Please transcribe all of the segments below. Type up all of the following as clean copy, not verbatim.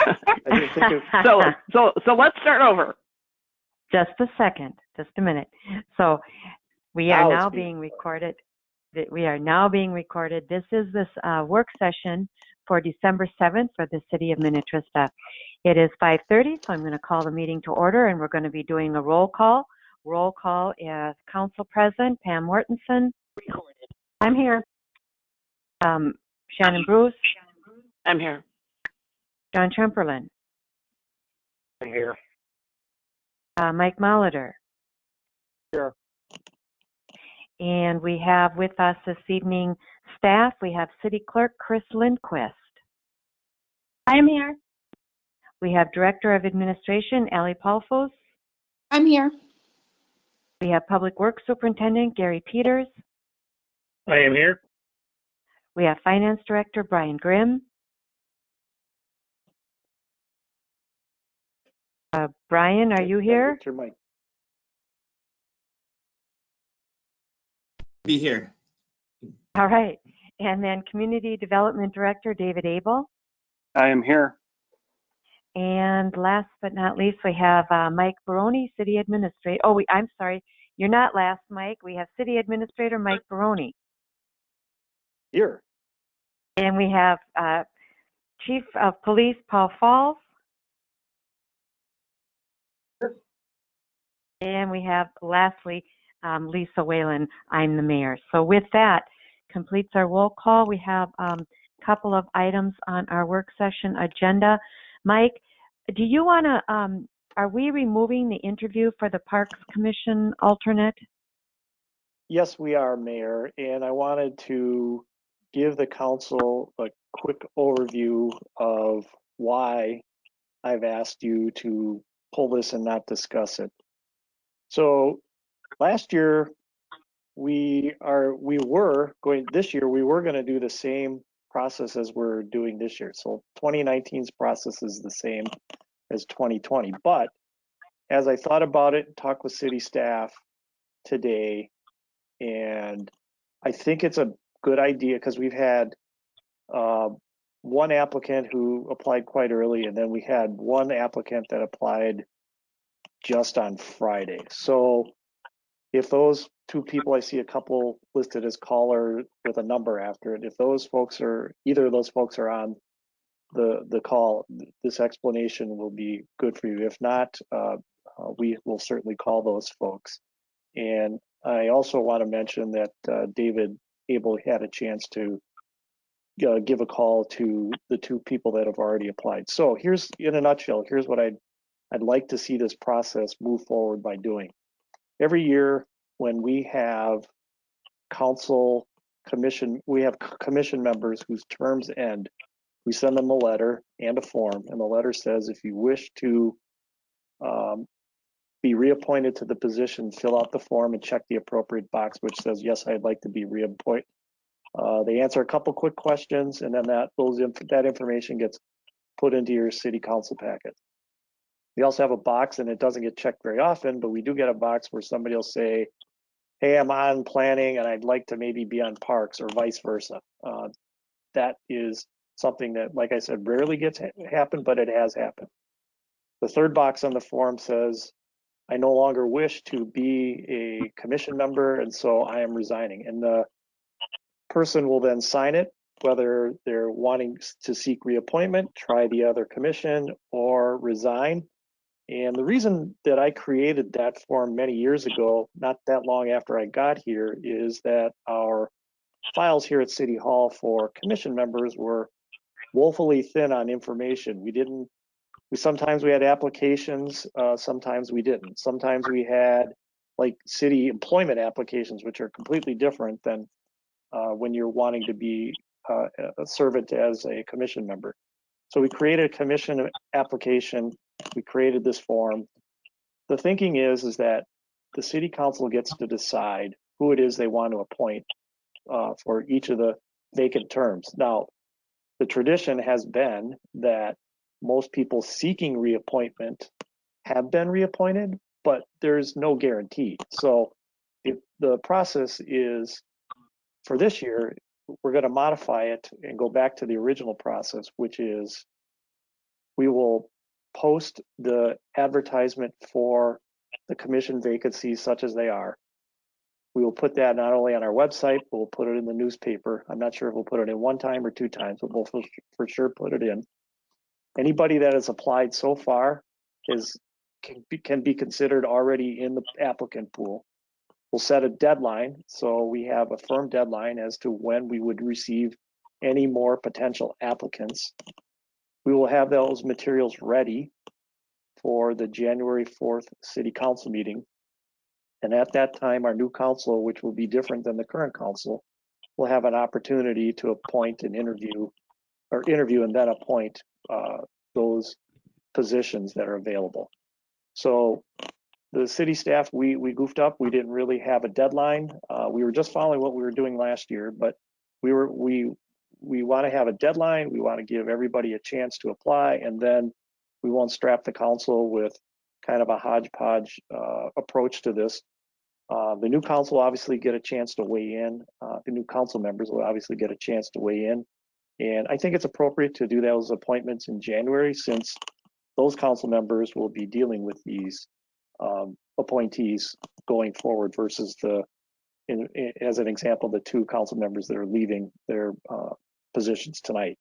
I didn't think it. So let's start over. Just a second, just a minute. So we are now being recorded. We are now being recorded. This is this work session for December 7th for the city of Minnetrista. It is 5:30, so I'm going to call the meeting to order, and we're going to be doing a roll call. Roll call is Council President Pam Mortensen. I'm here. Shannon Bruce. I'm here. John Tremperlin. I'm here. Mike Molitor. Here. And we have with us this evening staff. We have City Clerk Chris Lindquist. I'm here. We have Director of Administration Ali Palfos. I'm here. We have Public Works Superintendent Gary Peters. I am here. We have Finance Director Brian Grimm. Brian, are you here? Your mic. Be here. All right. And then Community Development Director David Abel. I am here. And last but not least, we have Mike Baroni, City Administrator. Oh, I'm sorry. You're not last, Mike. We have City Administrator Mike Baroni. Here. And we have Chief of Police Paul Falls. Here. And we have, lastly, Lisa Whalen. I'm the mayor. So with that, completes our roll call. We have a couple of items on our work session agenda. Mike, do you want to, are we removing the interview for the Parks Commission alternate? Yes, we are, Mayor, and I wanted to give the council a quick overview of why I've asked you to pull this and not discuss it. So last year, we were going to do the same process as we're doing this year. So 2019's process is the same as 2020. But as I thought about it, talked with city staff today, and I think it's a good idea because we've had one applicant who applied quite early, and then we had one applicant that applied just on Friday. So if those two people, I see a couple listed as caller with a number after it, if those folks are, either of those folks are on the call, this explanation will be good for you. If not, we will certainly call those folks. And I also want to mention that David Abel had a chance to give a call to the two people that have already applied. So here's, in a nutshell, here's what I'd like to see this process move forward by doing. Every year when we have commission members whose terms end, we send them a letter and a form, and the letter says if you wish to be reappointed to the position, fill out the form and check the appropriate box which says yes, I'd like to be reappointed. They answer a couple quick questions, and then that information gets put into your city council packet. We also have a box, and it doesn't get checked very often, but we do get a box where somebody will say, hey, I'm on planning and I'd like to maybe be on parks, or vice versa. That is something that, like I said, rarely gets happen, but it has happened. The third box on the form says, I no longer wish to be a commission member, and so I am resigning. And the person will then sign it, whether they're wanting to seek reappointment, try the other commission, or resign. And the reason that I created that form many years ago, not that long after I got here, is that our files here at City Hall for commission members were woefully thin on information. Sometimes we had applications, sometimes we didn't. Sometimes we had like city employment applications, which are completely different than when you're wanting to be a servant as a commission member. So we created a commission application. We created this form. The thinking is that the city council gets to decide who it is they want to appoint for each of the vacant terms. Now, the tradition has been that most people seeking reappointment have been reappointed, but there's no guarantee. So if the process is, for this year, we're going to modify it and go back to the original process, which is we will post the advertisement for the commission vacancies such as they are. We will put that not only on our website, but we'll put it in the newspaper. I'm not sure if we'll put it in one time or two times, but we'll for sure put it in. Anybody that has applied so far can be considered already in the applicant pool. We'll set a deadline, so we have a firm deadline as to when we would receive any more potential applicants. We will have those materials ready for the January 4th City Council meeting. And at that time, our new council, which will be different than the current council, will have an opportunity to appoint and interview and then appoint those positions that are available. So the city staff, we goofed up. We didn't really have a deadline. We were just following what we were doing last year, but we want to have a deadline. We want to give everybody a chance to apply, and then we won't strap the council with kind of a hodgepodge approach to this. The new council will obviously get a chance to weigh in. The new council members will obviously get a chance to weigh in. And I think it's appropriate to do those appointments in January, since those council members will be dealing with these appointees going forward versus as an example, the two council members that are leaving their positions tonight.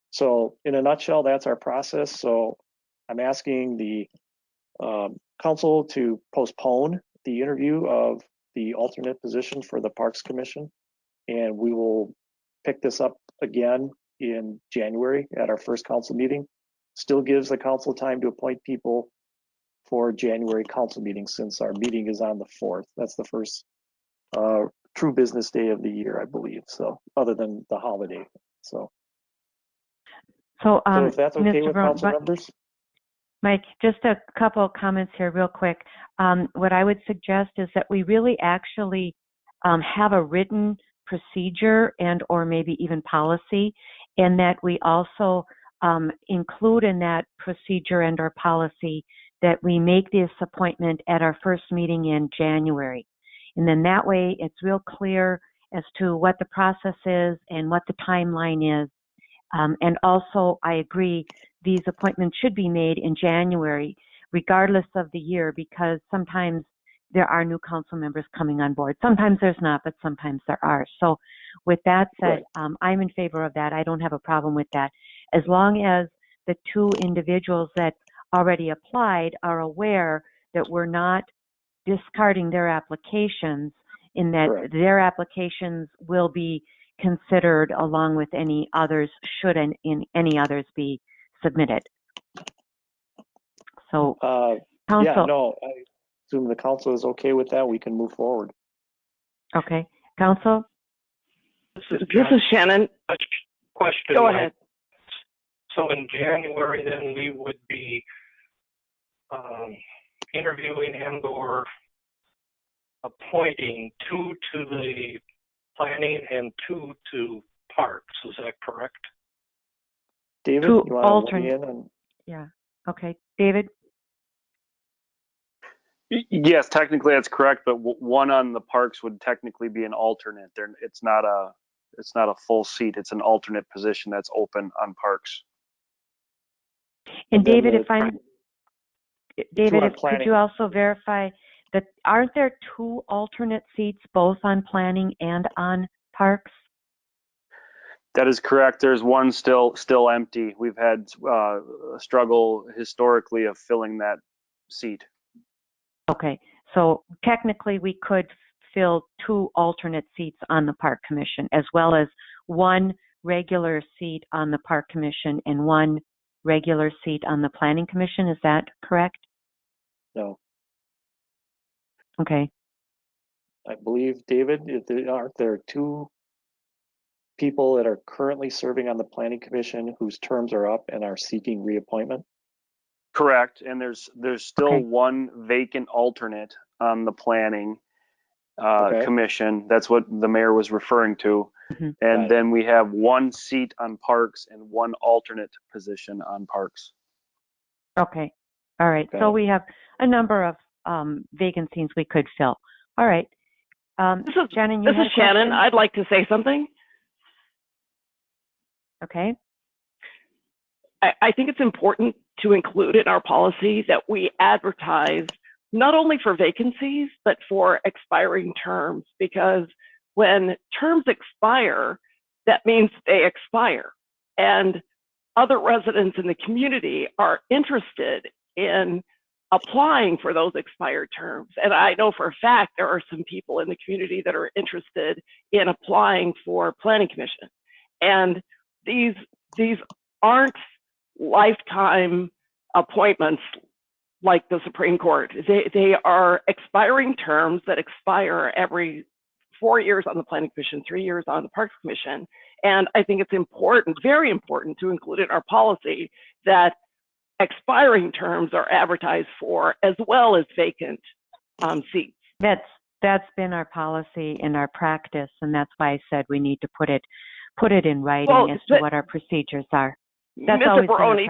So in a nutshell, that's our process. So I'm asking the council to postpone the interview of the alternate position for the Parks Commission, and we will pick this up again in January at our first council meeting. Still gives the council time to appoint people for January council meeting, since our meeting is on the 4th. That's the first true business day of the year, I believe. So other than the holiday. So if that's okay with council members. Mike, just a couple of comments here real quick. What I would suggest is that we really actually have a written procedure and or maybe even policy, and that we also include in that procedure and or policy that we make this appointment at our first meeting in January. And then that way it's real clear as to what the process is and what the timeline is. And also, I agree, these appointments should be made in January, regardless of the year, because sometimes there are new council members coming on board. Sometimes there's not, but sometimes there are. So with that said, right. I'm in favor of that. I don't have a problem with that. As long as the two individuals that already applied are aware that we're not discarding their applications, in that Correct. Their applications will be considered along with any others, should any others be submitted. So, council. Yeah, no, I assume the council is okay with that. We can move forward. Okay, council. This is Shannon. Question. Go ahead. So in January, then we would be interviewing and or appointing 2 to the planning and 2 to parks. Is that correct? David, you want to weigh in? And... Yeah. Okay, David. Yes, technically that's correct, but one on the parks would technically be an alternate. It's not a full seat. It's an alternate position that's open on parks. And David, could you also verify that aren't there 2 alternate seats both on planning and on parks? That is correct. There's one still empty. We've had a struggle historically of filling that seat. Okay, so technically we could fill 2 alternate seats on the Park Commission, as well as 1 regular seat on the Park Commission and 1 regular seat on the Planning Commission. Is that correct? No. Okay. I believe, David, aren't there 2 people that are currently serving on the Planning Commission whose terms are up and are seeking reappointment? Correct, and there's still 1 vacant alternate on the Planning Commission. That's what the mayor was referring to. Mm-hmm. And then we have 1 seat on parks and 1 alternate position on parks. Okay. All right. Okay. So we have a number of vacancies we could fill. All right. Shannon, this is Shannon. I'd like to say something. Okay. I think it's important to include in our policy that we advertise not only for vacancies, but for expiring terms, because when terms expire, that means they expire. And other residents in the community are interested in applying for those expired terms. And I know for a fact there are some people in the community that are interested in applying for planning commission. And these aren't lifetime appointments like the Supreme Court. They are expiring terms that expire every 4 years on the Planning Commission, 3 years on the Parks Commission. And I think it's important, very important, to include in our policy that expiring terms are advertised for, as well as vacant seats. That's been our policy and our practice, and that's why I said we need to put it in writing as to what our procedures are. That's Mr. Baroni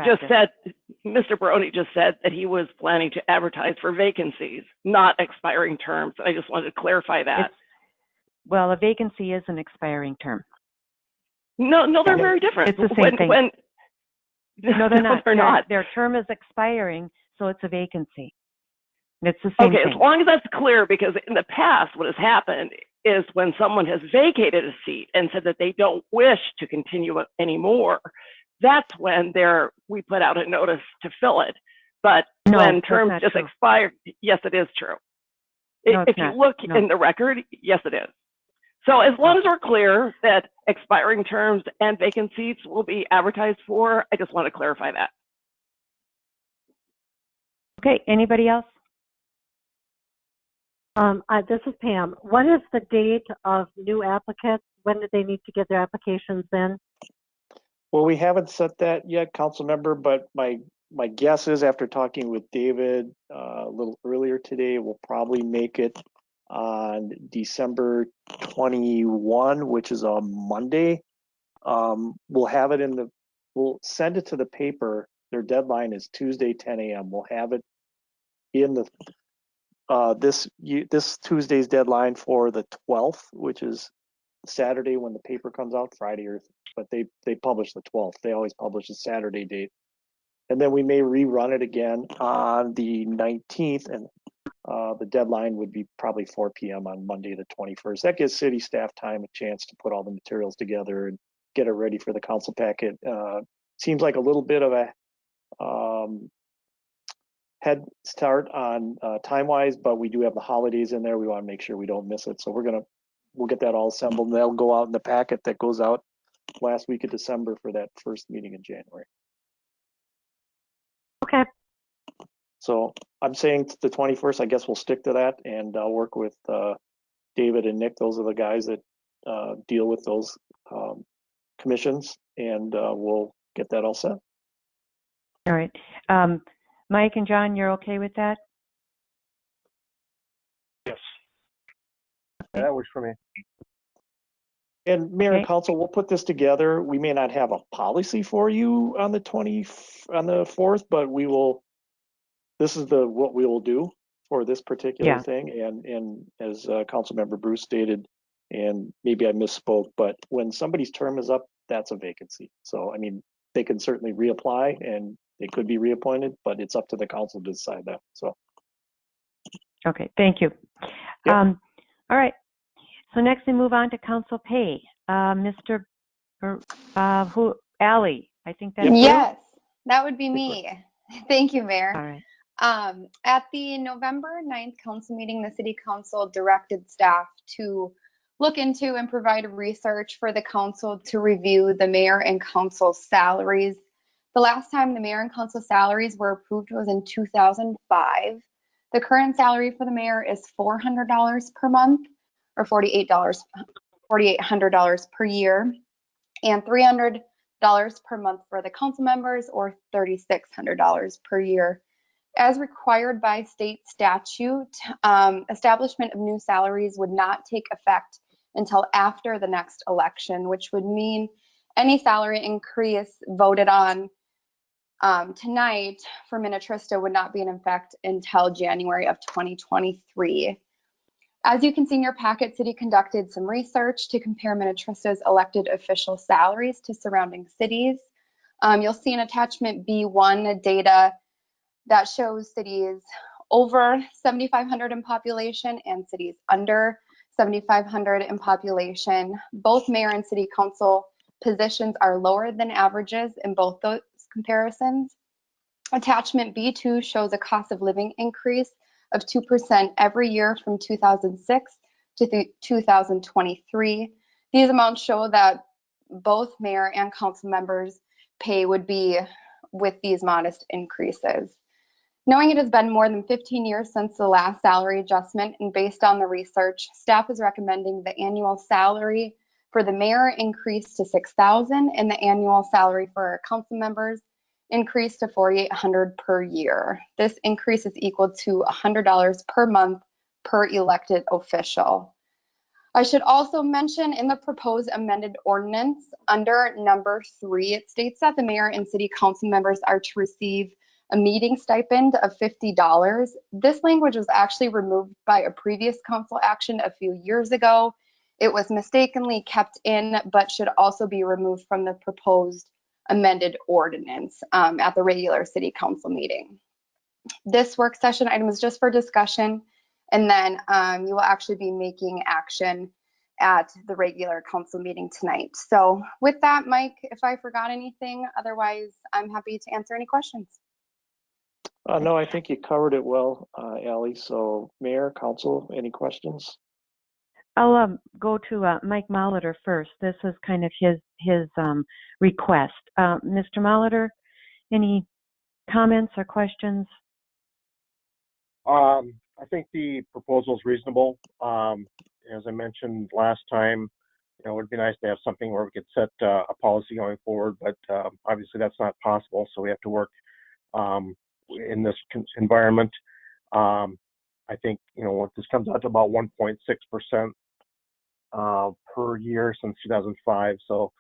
just said that he was planning to advertise for vacancies, not expiring terms. I just wanted to clarify that. Well, a vacancy is an expiring term. No, they're very different. It's the same thing. No, they're not. They're not. Their term is expiring, so it's a vacancy. It's the same thing. Okay, as long as that's clear, because in the past, what has happened is when someone has vacated a seat and said that they don't wish to continue it anymore, that's when we put out a notice to fill it. But when terms just expire, yes, it is true. If you look in the record, yes, it is. So as long as we're clear that expiring terms and vacant seats will be advertised for, I just want to clarify that. Okay, anybody else? This is Pam. What is the date of new applicants? When do they need to get their applications in? Well, we haven't set that yet, council member, but my guess is after talking with David a little earlier today, we'll probably make it on December 21, which is a Monday. We'll have it we'll send it to the paper. Their deadline is Tuesday, 10 a.m. We'll have it in this Tuesday's deadline for the 12th, which is Saturday when the paper comes out, Friday, but they publish the 12th. They always publish a Saturday date. And then we may rerun it again on the 19th, and the deadline would be probably 4 p.m. on Monday the 21st. That gives city staff time, a chance to put all the materials together and get it ready for the council packet. Seems like a little bit of a head start on time-wise, but we do have the holidays in there. We want to make sure we don't miss it. So we'll get that all assembled, and that'll go out in the packet that goes out last week of December for that first meeting in January. Okay. So I'm saying the 21st, I guess we'll stick to that, and I'll work with David and Nick. Those are the guys that deal with those commissions, and we'll get that all set. All right. Mike and John, you're okay with that? Yes. Yeah, that works for me. And Mayor and Council, we'll put this together. We may not have a policy for you on the 4th, but we will. This is what we will do for this particular thing. And as Councilmember Bruce stated, and maybe I misspoke, but when somebody's term is up, that's a vacancy. So I mean, they can certainly reapply and they could be reappointed, but it's up to the council to decide that. So. Okay, thank you. Yep. All right. So next we move on to council pay. Mr. Allie, I think that's Yes, that would be me. Thank you, Mayor. All right. At the November 9th council meeting, the city council directed staff to look into and provide research for the council to review the mayor and council salaries. The last time the mayor and council salaries were approved was in 2005. The current salary for the mayor is $400 per month, or $4,800 per year, and $300 per month for the council members, or $3,600 per year. As required by state statute, establishment of new salaries would not take effect until after the next election, which would mean any salary increase voted on tonight for Minnetrista would not be in effect until January of 2023. As you can see in your packet, City conducted some research to compare Minnetrista's elected official salaries to surrounding cities. You'll see in attachment B1 data that shows cities over 7,500 in population and cities under 7,500 in population. Both mayor and city council positions are lower than averages in both those comparisons. Attachment B2 shows a cost of living increase of 2% every year from 2006 to 2023. These amounts show that both mayor and council members' pay would be with these modest increases. Knowing it has been more than 15 years since the last salary adjustment and based on the research, staff is recommending the annual salary for the mayor increase to $6,000 and the annual salary for our council members increase to $4,800 per year. This increase is equal to $100 per month per elected official. I should also mention in the proposed amended ordinance under number 3, it states that the mayor and city council members are to receive a meeting stipend of $50. This language was actually removed by a previous council action a few years ago. It was mistakenly kept in, but should also be removed from the proposed amended ordinance at the regular city council meeting. This work session item is just for discussion, and then you will actually be making action at the regular council meeting tonight. So with that, Mike, if I forgot anything, otherwise I'm happy to answer any questions. No, I think you covered it well, Allie. So Mayor, Council, any questions? I'll go to Mike Molitor first. This is kind of his request. Mr. Molitor, any comments or questions? I think the proposal is reasonable. As I mentioned last time, it would be nice to have something where we could set a policy going forward, but obviously that's not possible. So we have to work in this environment. I think, what this comes out to about 1.6% per year since 2005. So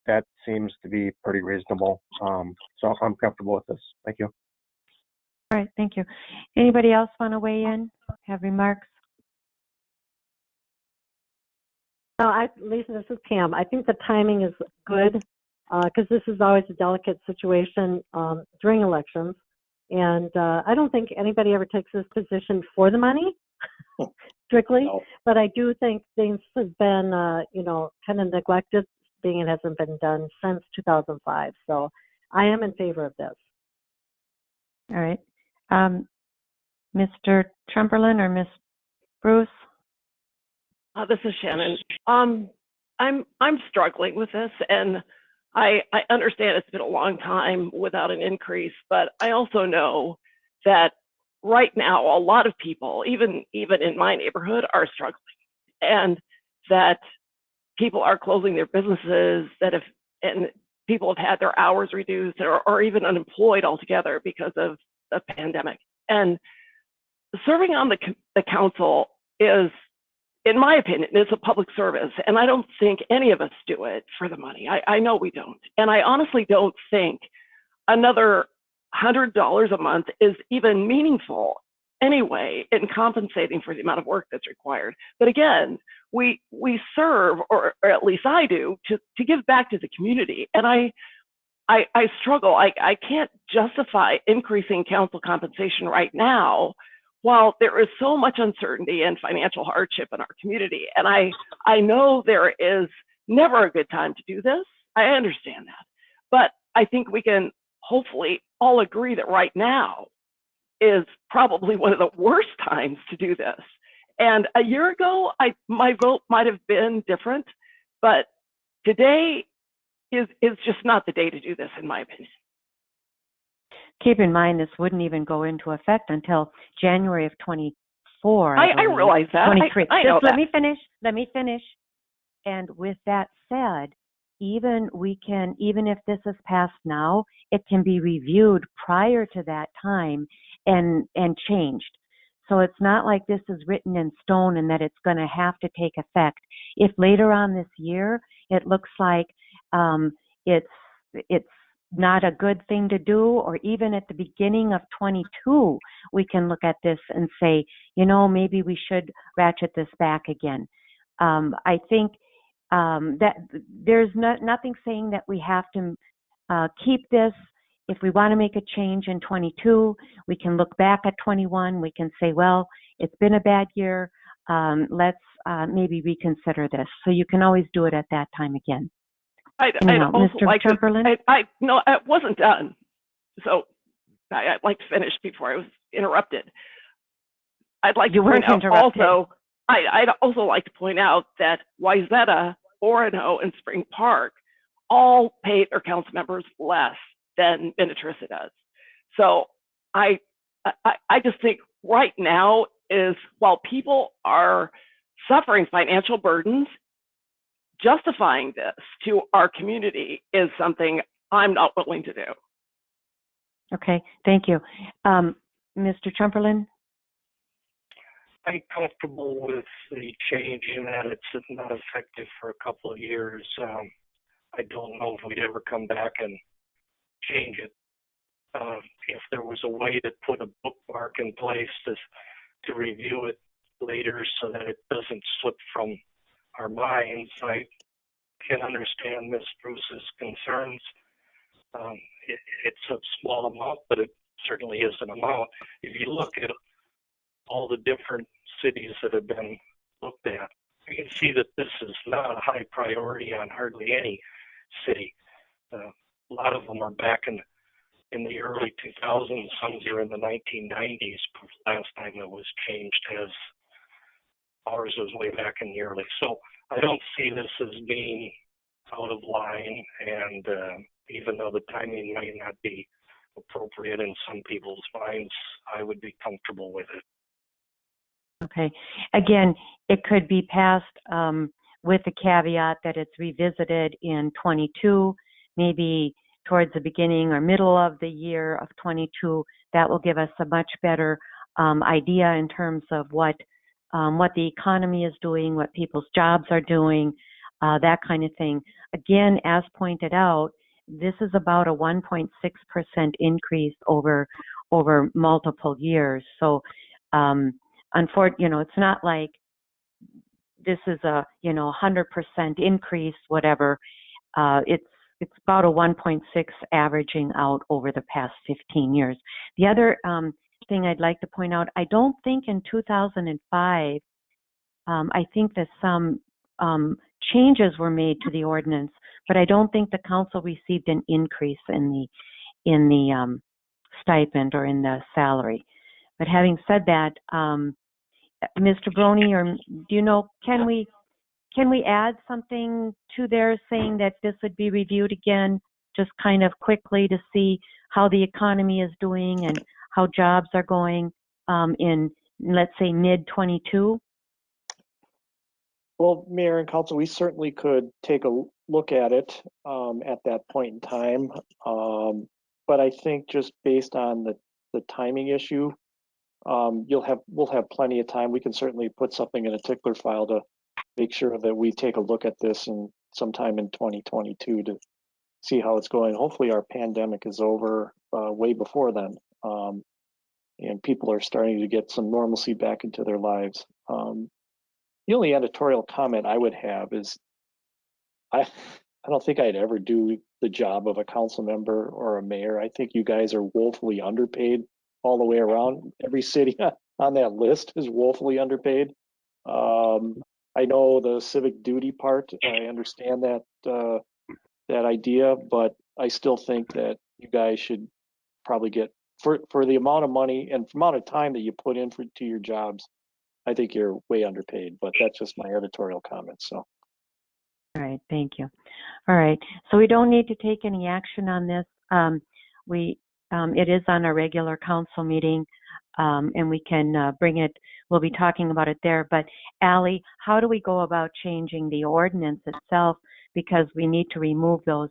that seems to be pretty reasonable. So I'm comfortable with this. Thank you. All right, thank you. Anybody else want to weigh in, have remarks? No, Lisa, this is Pam. I think the timing is good because this is always a delicate situation during elections. And I don't think anybody ever takes this position for the money, strictly. No. But I do think things have been, kind of neglected, being it hasn't been done since 2005. So I am in favor of this. All right. Mr. Trumperlin or Miss Bruce? This is Shannon. I'm struggling with this, and I understand it's been a long time without an increase, but I also know that right now a lot of people, even in my neighborhood, are struggling, and that people are closing their businesses, and people have had their hours reduced or even unemployed altogether because of the pandemic. And serving on the council is, in my opinion, it's a public service, and I don't think any of us do it for the money. I know we don't, and I honestly don't think another $100 a month is even meaningful anyway in compensating for the amount of work that's required. But again, we serve, or at least I do, to give back to the community, and I struggle. I can't justify increasing council compensation right now while there is so much uncertainty and financial hardship in our community. And I know there is never a good time to do this. I understand that. But I think we can hopefully all agree that right now is probably one of the worst times to do this. And a year ago, my vote might have been different, but today is just not the day to do this, in my opinion. Keep in mind, this wouldn't even go into effect until January of 24. I realize that. 23. I know Just that. Let me finish. And with that said, even if this is passed now, it can be reviewed prior to that time and changed. So it's not like this is written in stone and that it's going to have to take effect. If later on this year it looks like it's not a good thing to do, or even at the beginning of 22, we can look at this and say, maybe we should ratchet this back again. I think that there's nothing saying that we have to keep this. If we want to make a change in 22, we can look back at 21. We can say, well, it's been a bad year. Let's maybe reconsider this. So you can always do it at that time again. Mr. Chamberlain? No, it wasn't done. So I'd like to finish before I was interrupted. I'd like to point out also, I'd also like to point out that Wayzata, Orono, and Spring Park all pay their council members less than Minnetrista does. So I just think right now is, while people are suffering financial burdens, justifying this to our community is something I'm not willing to do. Okay, thank you. Mr. Chamberlain? I'm comfortable with the change in that it's not effective for a couple of years. I don't know if we'd ever come back and change it. If there was a way to put a bookmark in place to review it later so that it doesn't slip from our minds, I can understand Ms. Bruce's concerns. It's a small amount, but it certainly is an amount. If you look at all the different cities that have been looked at, you can see that this is not a high priority on hardly any city. A lot of them are back in the early 2000s, some are in the 1990s, last time it was changed, as ours was way back in the early. So I don't see this as being out of line, and even though the timing might not be appropriate in some people's minds, I would be comfortable with it. Okay. Again, it could be passed with the caveat that it's revisited in 22, maybe towards the beginning or middle of the year of 22. That will give us a much better idea in terms of what the economy is doing, what people's jobs are doing, that kind of thing. Again, as pointed out, this is about a 1.6% increase over multiple years. So, unfortunately, it's not like this is a 100% increase, whatever. It's about a 1.6 averaging out over the past 15 years. The other thing I'd like to point out, I don't think in 2005, I think that some changes were made to the ordinance, but I don't think the council received an increase in the stipend or in the salary. But having said that, Mr. Brony, or do you know, can we add something to there saying that this would be reviewed again, just kind of quickly to see how the economy is doing and how jobs are going in, let's say, mid-22? Well, Mayor and Council, we certainly could take a look at it at that point in time. But I think just based on the timing issue, we'll have plenty of time. We can certainly put something in a tickler file to make sure that we take a look at this in sometime in 2022 to see how it's going. Hopefully our pandemic is over way before then, and people are starting to get some normalcy back into their lives. The only editorial comment I would have is I don't think I'd ever do the job of a council member or a mayor. I think you guys are woefully underpaid all the way around. Every city on that list is woefully underpaid. I know the civic duty part. I understand that idea, but I still think that you guys should probably get for the amount of money and amount of time that you put in to your jobs. I think you're way underpaid, but that's just my editorial comment. So. All right, thank you. All right, so we don't need to take any action on this. It is on our regular council meeting, and we can bring it. We'll be talking about it there. But Allie, how do we go about changing the ordinance itself? Because we need to remove those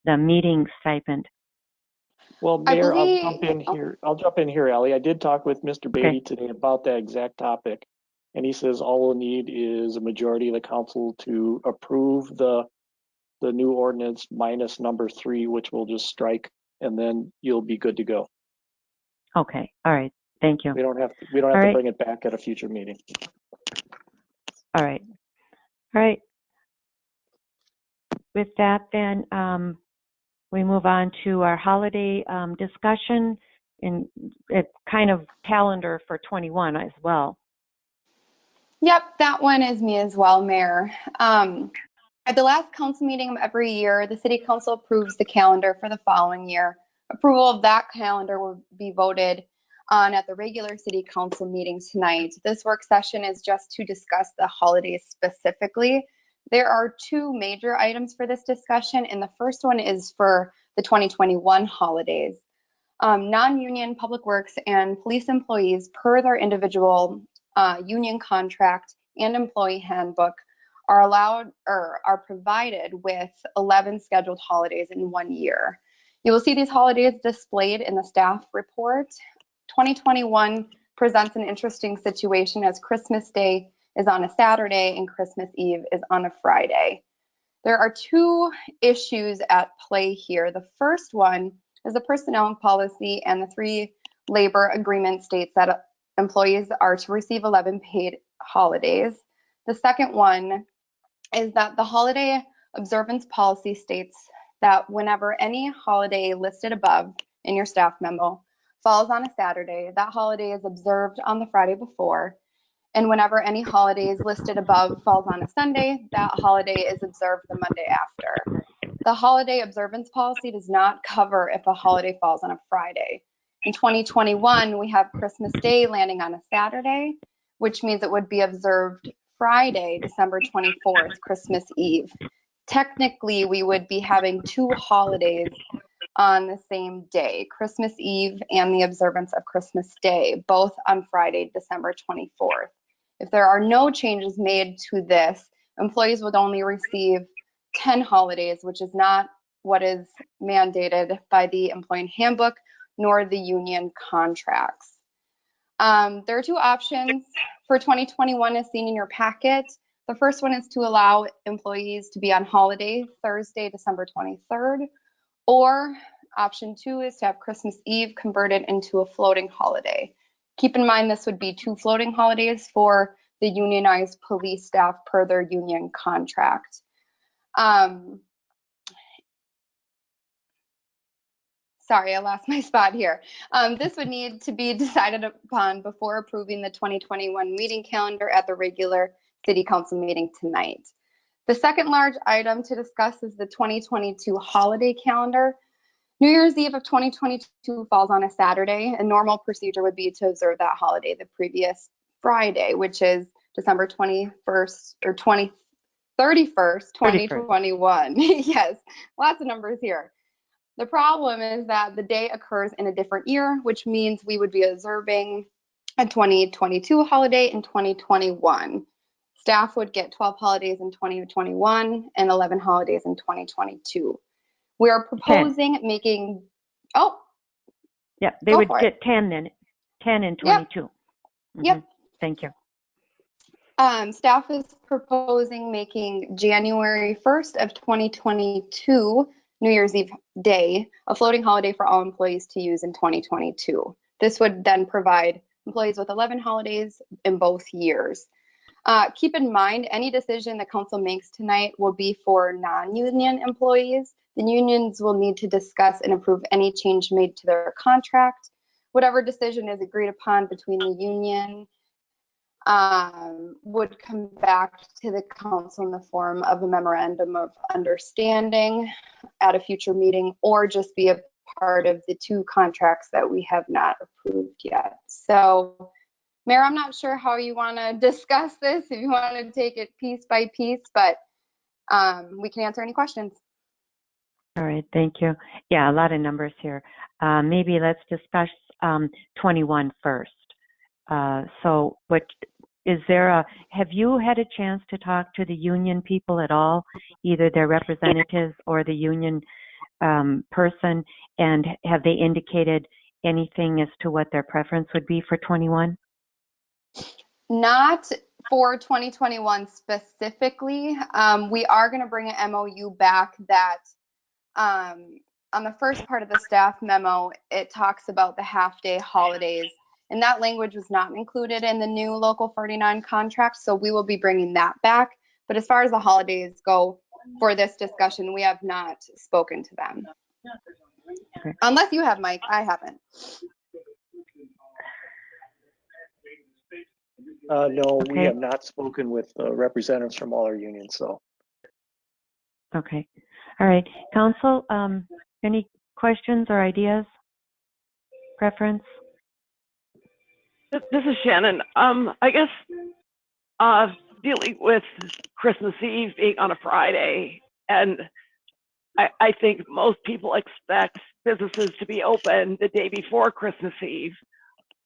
the meeting stipend. Well, Mayor, I'll jump in here, Allie. I did talk with Mr. Beatty today about that exact topic, and he says all we'll need is a majority of the council to approve the new ordinance minus number 3, which we'll just strike, and then you'll be good to go. Okay. All right. Thank you. We don't have to bring it back at a future meeting. All right. All right. With that, then we move on to our holiday discussion and it kind of calendar for 21 as well. Yep, that one is me as well, Mayor. At the last council meeting of every year, the City Council approves the calendar for the following year. Approval of that calendar will be voted on at the regular City Council meeting tonight. This work session is just to discuss the holidays specifically. There are two major items for this discussion, and the first one is for the 2021 holidays. Non-union public works and police employees, per their individual union contract and employee handbook, are allowed or are provided with 11 scheduled holidays in 1 year. You will see these holidays displayed in the staff report. 2021 presents an interesting situation as Christmas Day is on a Saturday and Christmas Eve is on a Friday. There are two issues at play here. The first one is the personnel policy, and the 3 labor agreement states that employees are to receive 11 paid holidays. The second one is that the holiday observance policy states that whenever any holiday listed above in your staff memo falls on a Saturday, that holiday is observed on the Friday before. And whenever any holidays listed above falls on a Sunday, that holiday is observed the Monday after. The holiday observance policy does not cover if a holiday falls on a Friday. In 2021, we have Christmas Day landing on a Saturday, which means it would be observed Friday, December 24th, Christmas Eve. Technically, we would be having 2 holidays on the same day, Christmas Eve and the observance of Christmas Day, both on Friday, December 24th. If there are no changes made to this, employees would only receive 10 holidays, which is not what is mandated by the employee handbook nor the union contracts. There are 2 options for 2021 as seen in your packet. The first one is to allow employees to be on holiday Thursday, December 23rd, or option 2 is to have Christmas Eve converted into a floating holiday. Keep in mind this would be 2 floating holidays for the unionized police staff per their union contract. Sorry, I lost my spot here. This would need to be decided upon before approving the 2021 meeting calendar at the regular City Council meeting tonight. The second large item to discuss is the 2022 holiday calendar. New Year's Eve of 2022 falls on a Saturday. A normal procedure would be to observe that holiday the previous Friday, which is December 21st or 31st, 2021. Yes, lots of numbers here. The problem is that the day occurs in a different year, which means we would be observing a 2022 holiday in 2021. Staff would get 12 holidays in 2021 and 11 holidays in 2022. We are proposing making, Yep, they would get 10 then, 10 and 22. Yep. Thank you. Staff is proposing making January 1st of 2022, New Year's Eve day, a floating holiday for all employees to use in 2022. This would then provide employees with 11 holidays in both years. Keep in mind, any decision the council makes tonight will be for non-union employees. The unions will need to discuss and approve any change made to their contract. Whatever decision is agreed upon between the union would come back to the council in the form of a memorandum of understanding at a future meeting, or just be a part of the 2 contracts that we have not approved yet. So, Mayor, I'm not sure how you want to discuss this, if you want to take it piece by piece, but we can answer any questions. All right, thank you. Yeah, a lot of numbers here. Maybe let's discuss 21 first. So have you had a chance to talk to the union people at all, either their representatives or the union person, and have they indicated anything as to what their preference would be for 21? Not for 2021 specifically. We are going to bring an MOU back that on the first part of the staff memo, it talks about the half-day holidays, and that language was not included in the new Local 49 contract, so we will be bringing that back. But as far as the holidays go for this discussion, we have not spoken to them. Okay. Unless you have, Mike, I haven't. No, we Okay. have not spoken with representatives from all our unions, so. Okay. All right. Council, any questions or ideas? Preference? This is Shannon. I guess dealing with Christmas Eve being on a Friday, and I think most people expect businesses to be open the day before Christmas Eve.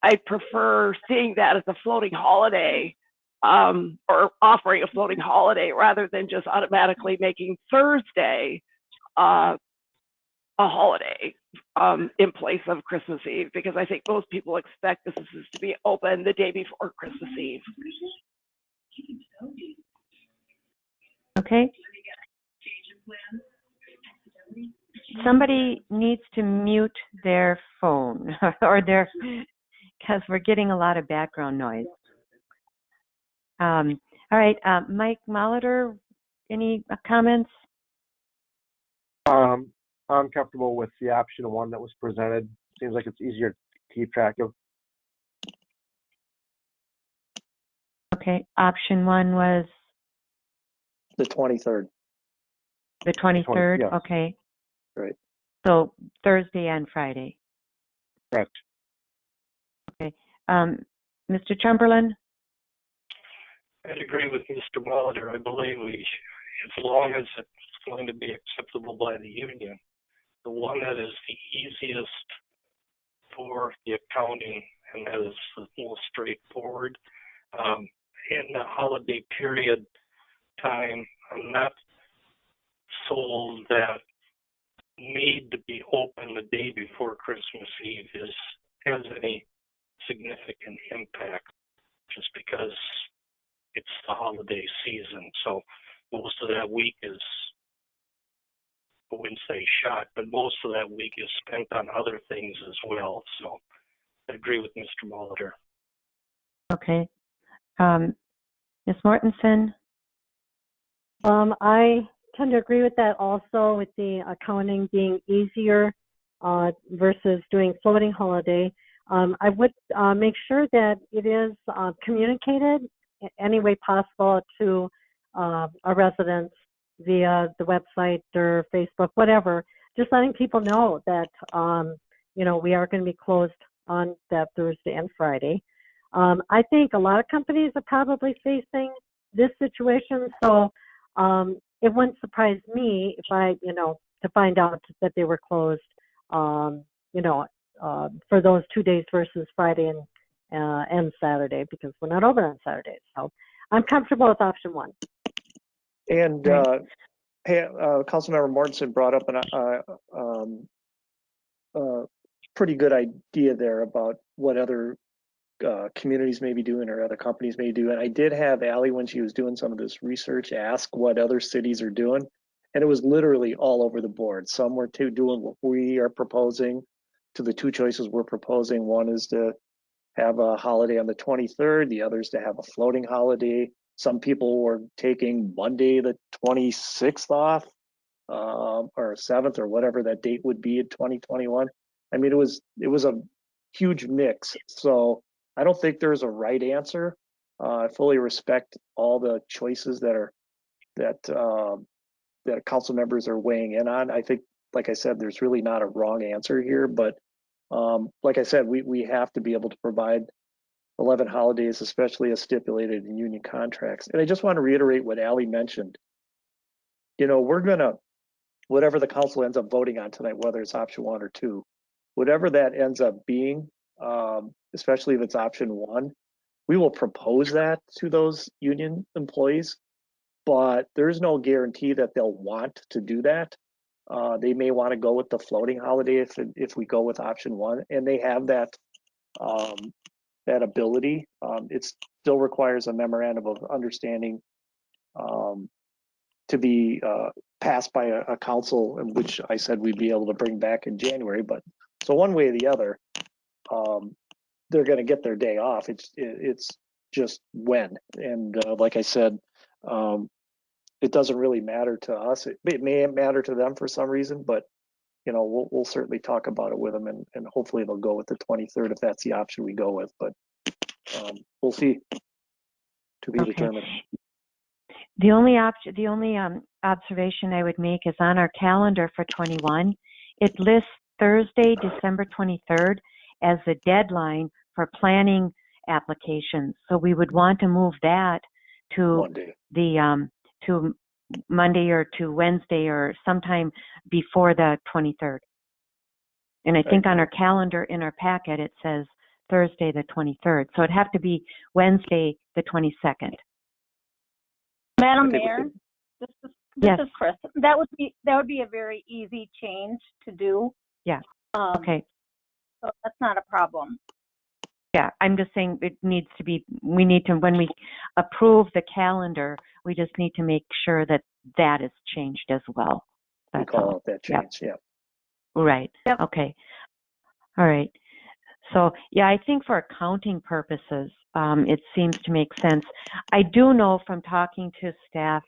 I prefer seeing that as a floating holiday, or offering a floating holiday rather than just automatically making Thursday a holiday in place of Christmas Eve, because I think most people expect businesses to be open the day before Christmas Eve. Okay. Somebody needs to mute their phone or their, because we're getting a lot of background noise. All right, Mike Molitor, any comments? I'm comfortable with the option one that was presented. Seems like it's easier to keep track of. Okay, option one was The 23rd. the 23rd. Yes. Okay. Right. So Thursday and Friday. Correct. Okay. Mr. Chamberlain? I'd agree with Mr. Molitor. I believe as long as it's going to be acceptable by the union, the one that is the easiest for the accounting and that is the most straightforward. In the holiday period time, I'm not sold that need to be open the day before Christmas Eve has any significant impact, just because it's the holiday season. So most of that week is, I wouldn't say shot, but most of that week is spent on other things as well. So I agree with Mr. Molitor. Okay. Ms. Mortensen? I tend to agree with that also, with the accounting being easier versus doing floating holiday. I would make sure that it is communicated any way possible to our residents via the website or Facebook, whatever, just letting people know that, we are going to be closed on that Thursday and Friday. I think a lot of companies are probably facing this situation, so it wouldn't surprise me if to find out that they were closed, for those 2 days versus Friday and Saturday, because we're not open on Saturdays. So I'm comfortable with option one. And Councilmember Mortensen brought up a pretty good idea there about what other communities may be doing or other companies may do. And I did have Allie, when she was doing some of this research, ask what other cities are doing. And it was literally all over the board. Some were doing what we are proposing. To the two choices we're proposing, one is to have a holiday on the 23rd, the other is to have a floating holiday. Some people were taking Monday the 26th off, or 7th, or whatever that date would be in 2021. I mean, it was a huge mix. So I don't think there's a right answer. I fully respect all the choices that council members are weighing in on. I think, like I said, there's really not a wrong answer here, but like I said, we have to be able to provide 11 holidays, especially as stipulated in union contracts. And I just want to reiterate what Allie mentioned. We're gonna, whatever the council ends up voting on tonight, whether it's option one or two, whatever that ends up being, especially if it's option one, we will propose that to those union employees, but there's no guarantee that they'll want to do that. They may want to go with the floating holiday if we go with option one, and they have that ability. It still requires a memorandum of understanding to be passed by a council, in which I said we'd be able to bring back in January. But so one way or the other, they're going to get their day off. It's just when. And like I said, it doesn't really matter to us. It may matter to them for some reason, but we'll certainly talk about it with them, and hopefully they'll go with the 23rd if that's the option we go with. But we'll see. To be determined. The only observation I would make is on our calendar for 21. It lists Thursday, December 23rd, as the deadline for planning applications. So we would want to move that to Monday. To Monday or to Wednesday or sometime before the 23rd. And I think on our calendar in our packet it says Thursday the 23rd. So it'd have to be Wednesday the 22nd. Madam Mayor, this Yes. is Chris. That would be a very easy change to do. Yeah. Okay. So that's not a problem. Yeah, I'm just saying it needs to be, we need to, when we approve the calendar, we just need to make sure that that is changed as well. We call out that change, yeah. Right, Yep. Okay. All right. So, yeah, I think for accounting purposes, it seems to make sense. I do know from talking to staff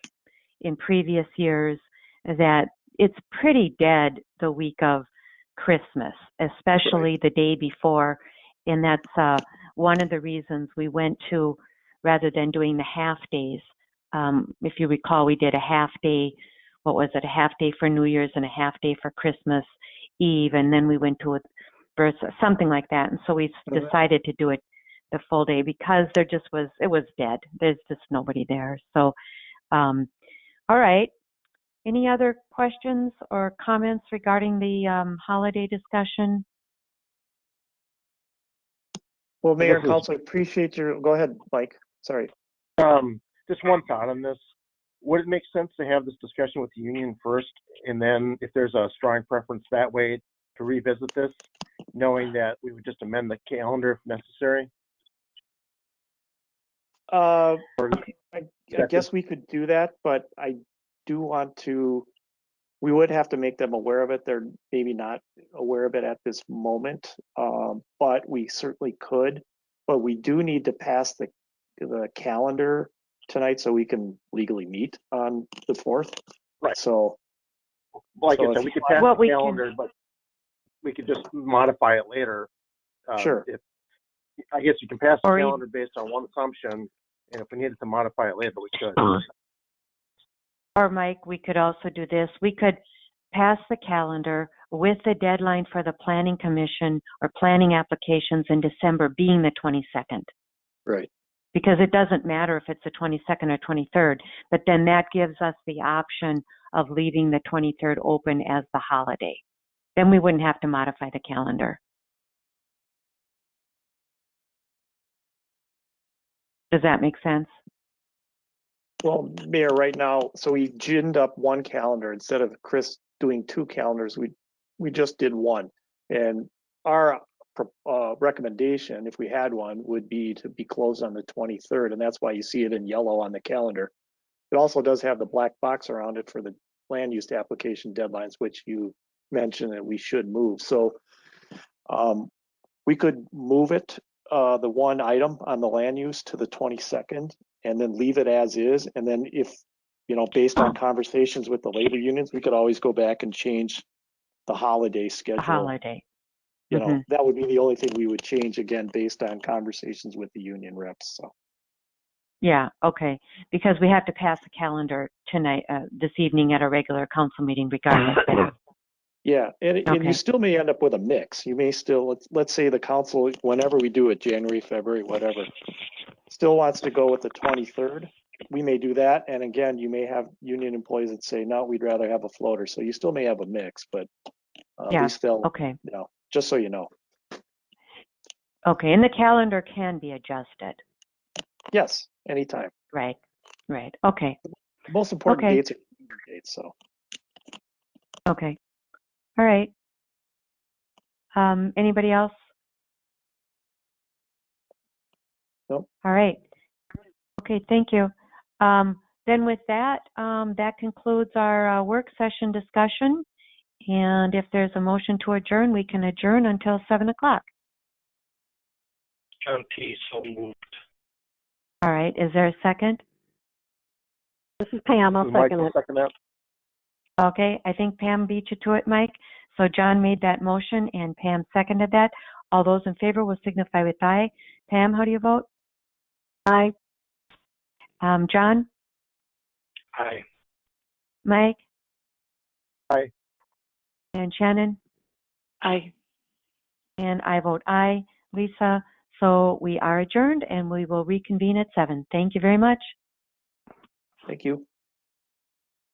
in previous years that it's pretty dead the week of Christmas, especially the day before. And that's one of the reasons we went to, rather than doing the half days, if you recall, we did a half day, what was it, a half day for New Year's and a half day for Christmas Eve, and then we went to a birth, something like that. And so we decided to do it the full day because it was dead. There's just nobody there. So, all right. Any other questions or comments regarding the holiday discussion? Well, Mayor and Council, I appreciate go ahead, Mike. Sorry. Just one thought on this. Would it make sense to have this discussion with the union first, and then if there's a strong preference that way to revisit this, knowing that we would just amend the calendar if necessary? I guess we could do that, but I do want to, we would have to make them aware of it. They're maybe not aware of it at this moment, but we certainly could. But we do need to pass the calendar tonight so we can legally meet on the 4th. Right. So, like I said, we could pass the calendar, but we could just modify it later. Sure. I guess you can pass the calendar based on one assumption, and if we needed to modify it later, we could. Or Mike, we could also do this. We could pass the calendar with the deadline for the Planning Commission or planning applications in December being the 22nd. Right. Because it doesn't matter if it's the 22nd or 23rd, but then that gives us the option of leaving the 23rd open as the holiday. Then we wouldn't have to modify the calendar. Does that make sense? Well, Mayor, right now, so we ginned up one calendar instead of Chris doing two calendars. We just did one, and our recommendation, if we had one, would be to be closed on the 23rd, and that's why you see it in yellow on the calendar. It also does have the black box around it for the land use application deadlines, which you mentioned that we should move. So we could move it, the one item on the land use to the 22nd, and then leave it as is. And then if, based on conversations with the labor unions, we could always go back and change the holiday schedule. Holiday. That would be the only thing we would change, again, based on conversations with the union reps. So. Yeah, okay. Because we have to pass the calendar tonight, this evening at a regular council meeting regardless. Yeah, and you still may end up with a mix. You may still, let's say the council, whenever we do it, January, February, whatever, still wants to go with the 23rd. We may do that. And again, you may have union employees that say, no, we'd rather have a floater. So you still may have a mix, but we still, just so you know. Okay, and the calendar can be adjusted. Yes, anytime. Right. Okay. The most important dates are dates, so. Okay. All right. Anybody else? Nope. All right. Okay, thank you. Then with that, that concludes our work session discussion. And if there's a motion to adjourn, we can adjourn until 7 o'clock. John T. So moved. All right. Is there a second? This is Pam. I'll second it. Second that. Okay. I think Pam beat you to it, Mike. So John made that motion and Pam seconded that. All those in favor will signify with aye. Pam, how do you vote? Aye. John? Aye. Mike? Aye. And Shannon? Aye. And I vote aye. Lisa, so we are adjourned and we will reconvene at 7. Thank you very much. Thank you.